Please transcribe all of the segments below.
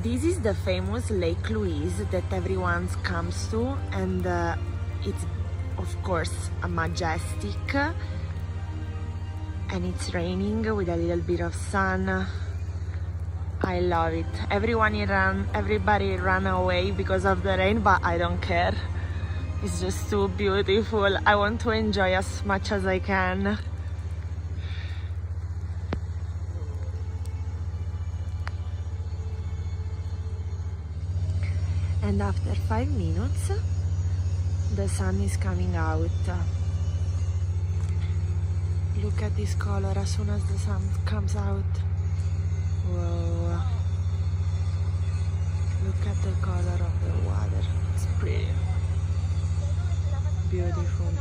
This is the famous Lake Louise that everyone comes to, and it's of course a majestic, and it's raining with a little bit of sun. I love it. Everybody ran away because of the rain, but I don't care. It's just too beautiful. I want to enjoy as much as I can. And after 5 minutes, the sun is coming out. Look at this color as soon as the sun comes out. Whoa. Look at the color of the water. It's pretty. Beautiful.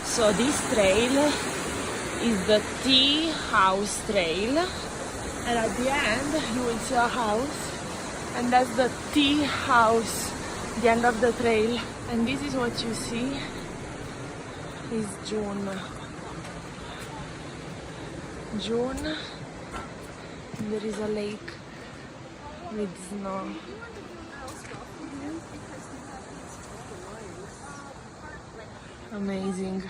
So this trail is the Tea House Trail, and at the end you will see a house, and that's the tea house, the end of the trail. And this is what you see. It's June, and there is a lake with snow. Amazing.